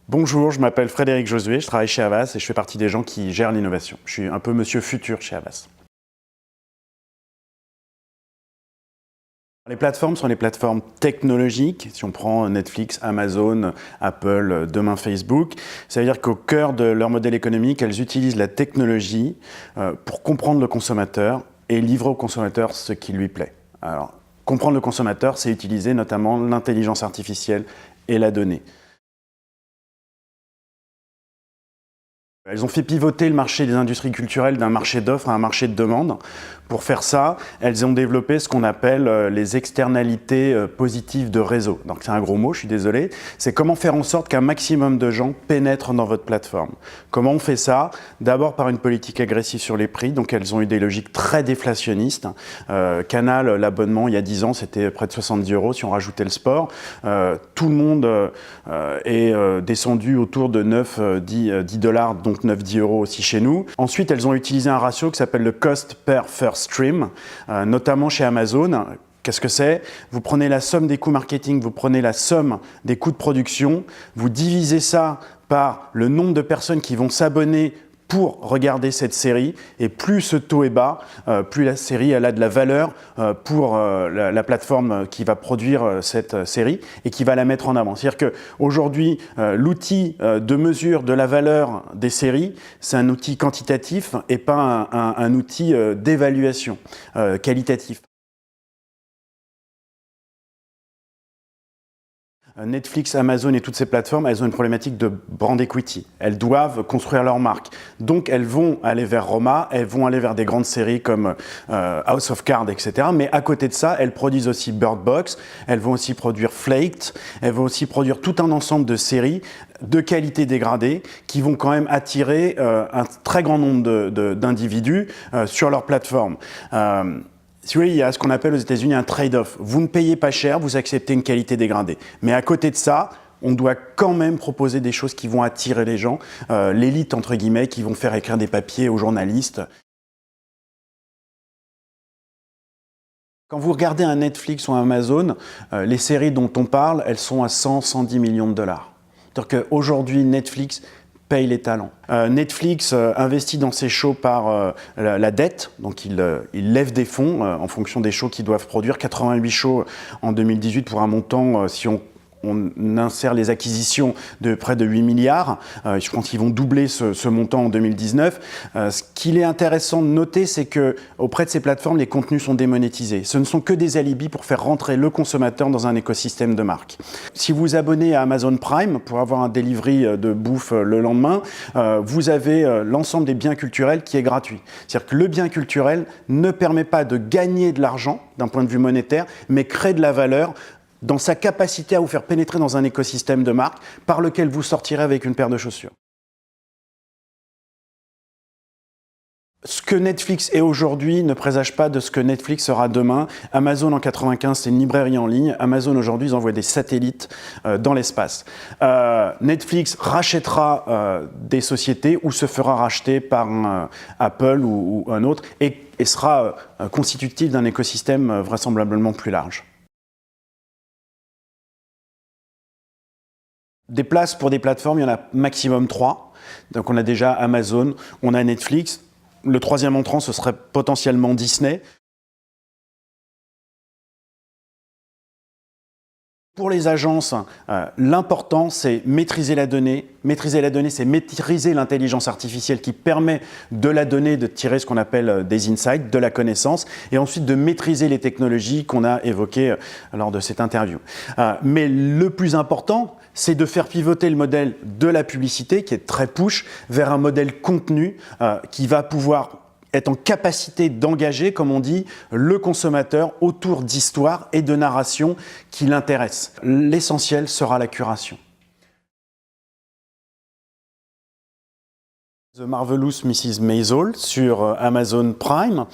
Bonjour, je m'appelle Frédéric Josué, je travaille chez Havas et je fais partie des gens qui gèrent l'innovation. Je suis un peu monsieur futur chez Havas. Les plateformes sont les plateformes technologiques. Si on prend Netflix, Amazon, Apple, demain Facebook, ça veut dire qu'au cœur de leur modèle économique, elles utilisent la technologie pour comprendre le consommateur et livrer au consommateur ce qui lui plaît. Alors, comprendre le consommateur, c'est utiliser notamment l'intelligence artificielle et la donnée. Elles ont fait pivoter le marché des industries culturelles d'un marché d'offres à un marché de demande. Pour faire ça, elles ont développé ce qu'on appelle les externalités positives de réseau. Donc c'est un gros mot, je suis désolé. C'est comment faire en sorte qu'un maximum de gens pénètrent dans votre plateforme. Comment on fait ça? D'abord par une politique agressive sur les prix. Donc elles ont eu des logiques très déflationnistes. Canal, l'abonnement il y a 10 ans, c'était près de 70 €. Si on rajoutait le sport, tout le monde est descendu autour de 9-10 $, donc 9-10 € aussi chez nous. Ensuite, elles ont utilisé un ratio qui s'appelle le cost per first stream, notamment chez Amazon. Qu'est-ce que c'est? Vous prenez la somme des coûts marketing, vous prenez la somme des coûts de production, vous divisez ça par le nombre de personnes qui vont s'abonner pour regarder cette série, et plus ce taux est bas, plus la série elle a de la valeur pour la plateforme qui va produire cette série et qui va la mettre en avant. C'est-à-dire qu'aujourd'hui, l'outil de mesure de la valeur des séries, c'est un outil quantitatif et pas un outil d'évaluation qualitatif. Netflix, Amazon et toutes ces plateformes, elles ont une problématique de brand equity. Elles doivent construire leur marque. Donc elles vont aller vers Roma, elles vont aller vers des grandes séries comme House of Cards, etc. Mais à côté de ça, elles produisent aussi Bird Box, elles vont aussi produire Flaked, elles vont aussi produire tout un ensemble de séries de qualité dégradée qui vont quand même attirer un très grand nombre d'individus sur leur plateforme. Si vous voulez, il y a ce qu'on appelle aux États-Unis un trade-off. Vous ne payez pas cher, vous acceptez une qualité dégradée. Mais à côté de ça, on doit quand même proposer des choses qui vont attirer les gens, l'élite entre guillemets, qui vont faire écrire des papiers aux journalistes. Quand vous regardez un Netflix ou un Amazon, les séries dont on parle, elles sont à 100-110 millions $. C'est-à-dire qu'aujourd'hui, Netflix paye les talents. Netflix investit dans ses shows par la dette, donc il lève des fonds en fonction des shows qu'ils doivent produire. 88 shows en 2018 pour un montant, si on insère les acquisitions de près de 8 milliards. Je pense qu'ils vont doubler ce montant en 2019. Ce qu'il est intéressant de noter, c'est qu'auprès de ces plateformes, les contenus sont démonétisés. Ce ne sont que des alibis pour faire rentrer le consommateur dans un écosystème de marque. Si vous vous abonnez à Amazon Prime pour avoir un delivery de bouffe le lendemain, vous avez l'ensemble des biens culturels qui est gratuit. C'est-à-dire que le bien culturel ne permet pas de gagner de l'argent d'un point de vue monétaire, mais crée de la valeur dans sa capacité à vous faire pénétrer dans un écosystème de marque par lequel vous sortirez avec une paire de chaussures. Ce que Netflix est aujourd'hui ne présage pas de ce que Netflix sera demain. Amazon en 95, c'est une librairie en ligne. Amazon aujourd'hui, ils envoient des satellites dans l'espace. Netflix rachètera des sociétés ou se fera racheter par Apple ou un autre et sera constitutif d'un écosystème vraisemblablement plus large. Des places pour des plateformes, il y en a maximum 3. Donc on a déjà Amazon, on a Netflix. Le troisième entrant, ce serait potentiellement Disney. Pour les agences, l'important, c'est maîtriser la donnée. Maîtriser la donnée, c'est maîtriser l'intelligence artificielle qui permet de la donnée de tirer ce qu'on appelle des insights, de la connaissance, et ensuite de maîtriser les technologies qu'on a évoquées lors de cette interview. Mais le plus important, c'est de faire pivoter le modèle de la publicité, qui est très push, vers un modèle contenu qui va pouvoir être en capacité d'engager, comme on dit, le consommateur autour d'histoires et de narrations qui l'intéressent. L'essentiel sera la curation. The Marvelous Mrs. Maisel sur Amazon Prime.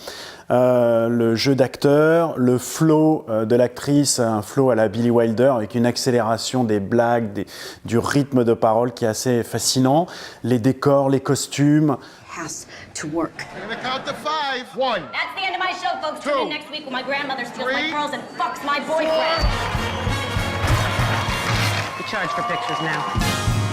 Le jeu d'acteur, le flow de l'actrice, un flow à la Billy Wilder avec une accélération des blagues, du rythme de parole qui est assez fascinant. Les décors, les costumes. Has to work. I'm gonna count to 5. 1. That's the end of my show, folks. Tune in next week when my grandmother steals my 3, pearls and fucks my boyfriend. We charge for pictures now.